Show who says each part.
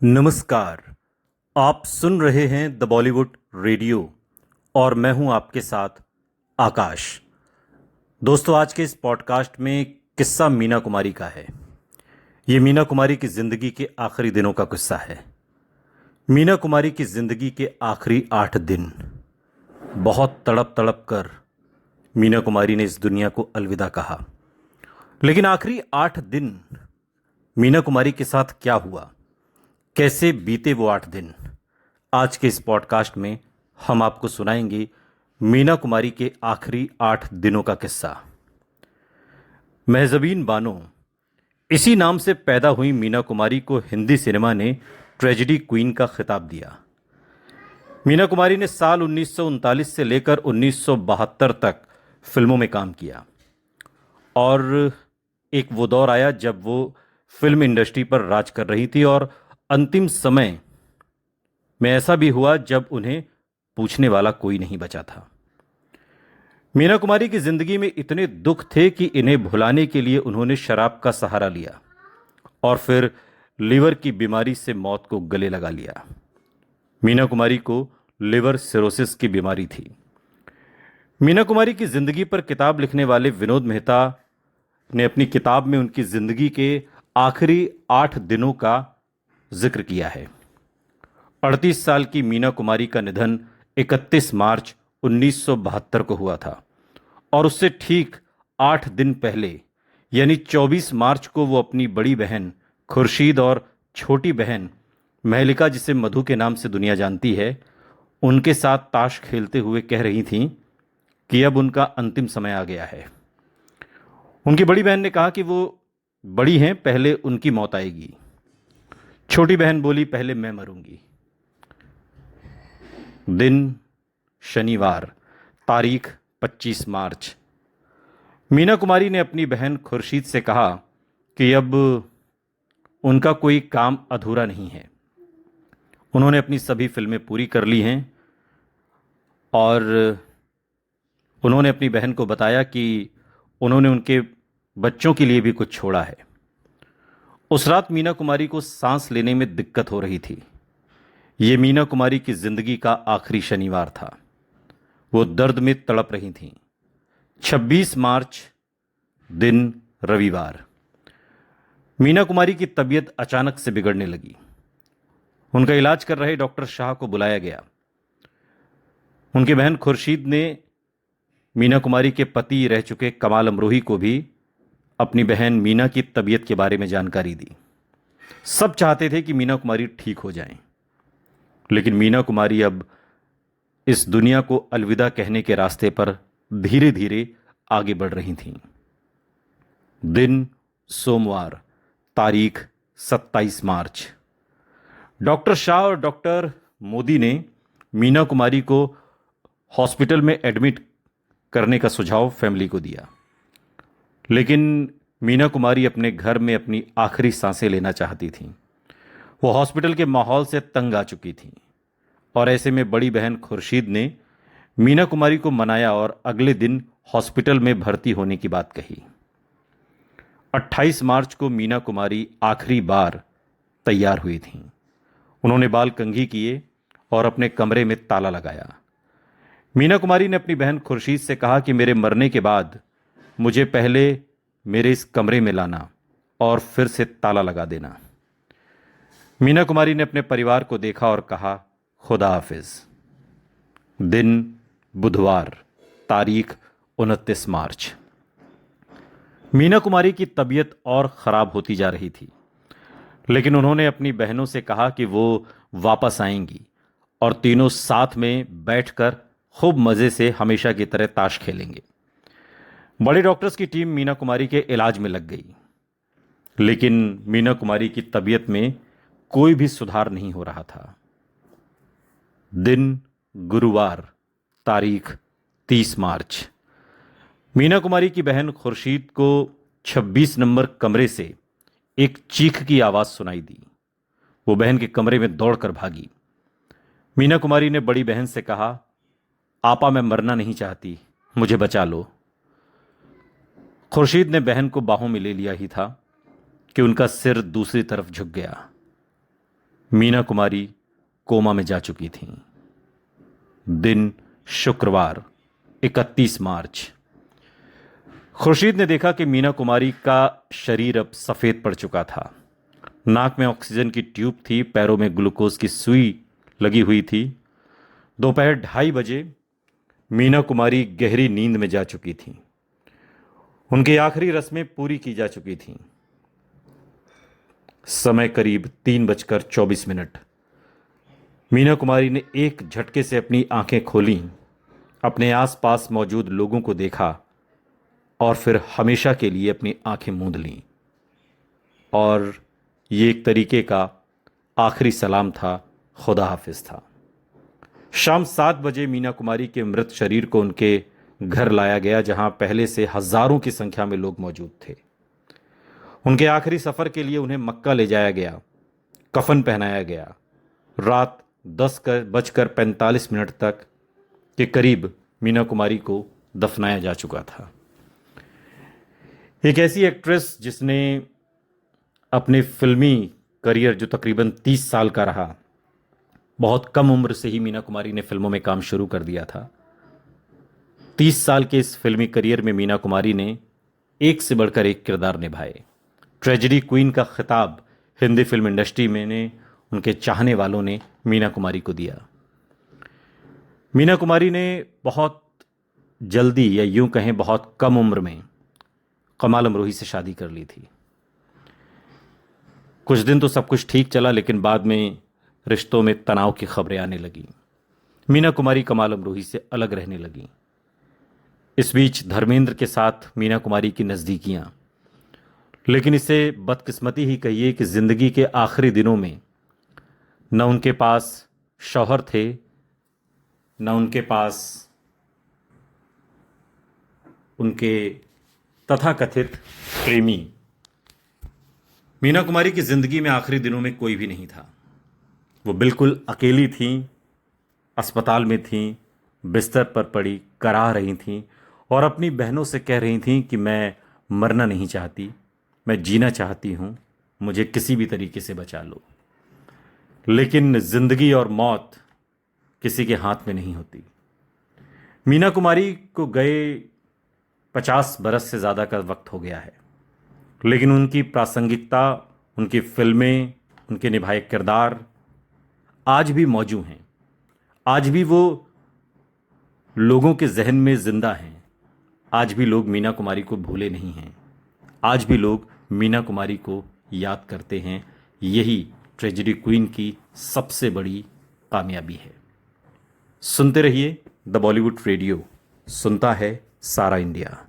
Speaker 1: नमस्कार। आप सुन रहे हैं द बॉलीवुड रेडियो और मैं हूं आपके साथ आकाश। दोस्तों, आज के इस पॉडकास्ट में किस्सा मीना कुमारी का है। ये मीना कुमारी की जिंदगी के आखिरी दिनों का किस्सा है। मीना कुमारी की जिंदगी के आखिरी 8 दिन बहुत तड़प तड़प कर मीना कुमारी ने इस दुनिया को अलविदा कहा। लेकिन आखिरी 8 दिन मीना कुमारी के साथ क्या हुआ, कैसे बीते वो 8 दिन, आज के इस पॉडकास्ट में हम आपको सुनाएंगे मीना कुमारी के आखिरी 8 दिनों का किस्सा। महज़बीन बानो, इसी नाम से पैदा हुई मीना कुमारी को हिंदी सिनेमा ने ट्रेजेडी क्वीन का खिताब दिया। मीना कुमारी ने साल 1939 से लेकर 1972 तक फिल्मों में काम किया और एक वो दौर आया जब वो फिल्म इंडस्ट्री पर राज कर रही थी और अंतिम समय में ऐसा भी हुआ जब उन्हें पूछने वाला कोई नहीं बचा था। मीना कुमारी की जिंदगी में इतने दुख थे कि इन्हें भुलाने के लिए उन्होंने शराब का सहारा लिया और फिर लिवर की बीमारी से मौत को गले लगा लिया। मीना कुमारी को लिवर सिरोसिस की बीमारी थी। मीना कुमारी की जिंदगी पर किताब लिखने वाले विनोद मेहता ने अपनी किताब में उनकी जिंदगी के आखिरी 8 दिनों का जिक्र किया है। 38 साल की मीना कुमारी का निधन 31 मार्च 1972 को हुआ था और उससे ठीक 8 दिन पहले यानी 24 मार्च को वो अपनी बड़ी बहन खुर्शीद और छोटी बहन महलिका, जिसे मधु के नाम से दुनिया जानती है, उनके साथ ताश खेलते हुए कह रही थीं कि अब उनका अंतिम समय आ गया है। उनकी बड़ी बहन ने कहा कि वो बड़ी हैं, पहले उनकी मौत आएगी। छोटी बहन बोली, पहले मैं मरूंगी। दिन शनिवार, तारीख 25 मार्च। मीना कुमारी ने अपनी बहन खुर्शीद से कहा कि अब उनका कोई काम अधूरा नहीं है। उन्होंने अपनी सभी फिल्में पूरी कर ली हैं और उन्होंने अपनी बहन को बताया कि उन्होंने उनके बच्चों के लिए भी कुछ छोड़ा है। उस रात मीना कुमारी को सांस लेने में दिक्कत हो रही थी। ये मीना कुमारी की जिंदगी का आखिरी शनिवार था। वो दर्द में तड़प रही थीं। 26 मार्च, दिन रविवार। मीना कुमारी की तबीयत अचानक से बिगड़ने लगी। उनका इलाज कर रहे डॉक्टर शाह को बुलाया गया। उनकी बहन खुर्शीद ने मीना कुमारी के पति रह चुके कमाल अमरोही को भी अपनी बहन मीना की तबीयत के बारे में जानकारी दी। सब चाहते थे कि मीना कुमारी ठीक हो जाएं, लेकिन मीना कुमारी अब इस दुनिया को अलविदा कहने के रास्ते पर धीरे धीरे आगे बढ़ रही थीं। दिन सोमवार, तारीख 27 मार्च। डॉक्टर शाह और डॉक्टर मोदी ने मीना कुमारी को हॉस्पिटल में एडमिट करने का सुझाव फैमिली को दिया, लेकिन मीना कुमारी अपने घर में अपनी आखिरी सांसें लेना चाहती थीं। वो हॉस्पिटल के माहौल से तंग आ चुकी थीं और ऐसे में बड़ी बहन खुर्शीद ने मीना कुमारी को मनाया और अगले दिन हॉस्पिटल में भर्ती होने की बात कही। 28 मार्च को मीना कुमारी आखिरी बार तैयार हुई थीं। उन्होंने बाल कंघी किए और अपने कमरे में ताला लगाया। मीना कुमारी ने अपनी बहन खुर्शीद से कहा कि मेरे मरने के बाद मुझे पहले मेरे इस कमरे में लाना और फिर से ताला लगा देना। मीना कुमारी ने अपने परिवार को देखा और कहा, खुदा हाफिज। दिन बुधवार, तारीख 29 मार्च। मीना कुमारी की तबीयत और खराब होती जा रही थी, लेकिन उन्होंने अपनी बहनों से कहा कि वो वापस आएंगी और तीनों साथ में बैठकर खूब मजे से हमेशा की तरह ताश खेलेंगे। बड़े डॉक्टर्स की टीम मीना कुमारी के इलाज में लग गई, लेकिन मीना कुमारी की तबीयत में कोई भी सुधार नहीं हो रहा था। दिन गुरुवार, तारीख 30 मार्च। मीना कुमारी की बहन खुर्शीद को 26 नंबर कमरे से एक चीख की आवाज सुनाई दी। वो बहन के कमरे में दौड़कर भागी। मीना कुमारी ने बड़ी बहन से कहा, आपा, मैं मरना नहीं चाहती, मुझे बचा लो। खुर्शीद ने बहन को बाहों में ले लिया ही था कि उनका सिर दूसरी तरफ झुक गया। मीना कुमारी कोमा में जा चुकी थीं। दिन शुक्रवार 31 मार्च। खुर्शीद ने देखा कि मीना कुमारी का शरीर अब सफ़ेद पड़ चुका था। नाक में ऑक्सीजन की ट्यूब थी, पैरों में ग्लूकोज की सुई लगी हुई थी। दोपहर 2:30 बजे मीना कुमारी गहरी नींद में जा चुकी थीं। उनकी आखिरी रस्में पूरी की जा चुकी थीं। समय करीब 3:24। मीना कुमारी ने एक झटके से अपनी आंखें खोलीं, अपने आसपास मौजूद लोगों को देखा और फिर हमेशा के लिए अपनी आंखें मूंद लीं। और ये एक तरीके का आखिरी सलाम था, खुदा हाफिज था। शाम 7 बजे मीना कुमारी के मृत शरीर को उनके घर लाया गया, जहां पहले से हजारों की संख्या में लोग मौजूद थे। उनके आखिरी सफर के लिए उन्हें मक्का ले जाया गया, कफन पहनाया गया। रात 10:45 तक के करीब मीना कुमारी को दफनाया जा चुका था। एक ऐसी एक्ट्रेस जिसने अपने फिल्मी करियर, जो तकरीबन 30 साल का रहा, बहुत कम उम्र से ही मीना कुमारी ने फिल्मों में काम शुरू कर दिया था। 30 साल के इस फिल्मी करियर में मीना कुमारी ने एक से बढ़कर एक किरदार निभाए। ट्रेजेडी क्वीन का खिताब हिंदी फिल्म इंडस्ट्री में ने उनके चाहने वालों ने मीना कुमारी को दिया। मीना कुमारी ने बहुत जल्दी, या यूं कहें बहुत कम उम्र में, कमाल अमरोही से शादी कर ली थी। कुछ दिन तो सब कुछ ठीक चला, लेकिन बाद में रिश्तों में तनाव की खबरें आने लगीं। मीना कुमारी कमाल अमरोही से अलग रहने लगीं। इस बीच धर्मेंद्र के साथ मीना कुमारी की नज़दीकियां, लेकिन इसे बदकिस्मती ही कहिए कि जिंदगी के आखिरी दिनों में न उनके पास शौहर थे, न उनके पास उनके तथाकथित प्रेमी। मीना कुमारी की जिंदगी में आखिरी दिनों में कोई भी नहीं था। वो बिल्कुल अकेली थीं, अस्पताल में थीं, बिस्तर पर पड़ी करा रही थीं और अपनी बहनों से कह रही थीं कि मैं मरना नहीं चाहती, मैं जीना चाहती हूँ, मुझे किसी भी तरीके से बचा लो। लेकिन जिंदगी और मौत किसी के हाथ में नहीं होती। मीना कुमारी को गए 50 बरस से ज़्यादा का वक्त हो गया है, लेकिन उनकी प्रासंगिकता, उनकी फिल्में, उनके निभाए किरदार आज भी मौजूद हैं। आज भी वो लोगों के जहन में जिंदा हैं। आज भी लोग मीना कुमारी को भूले नहीं हैं। आज भी लोग मीना कुमारी को याद करते हैं। यही ट्रेजेडी क्वीन की सबसे बड़ी कामयाबी है। सुनते रहिए द बॉलीवुड रेडियो, सुनता है सारा इंडिया।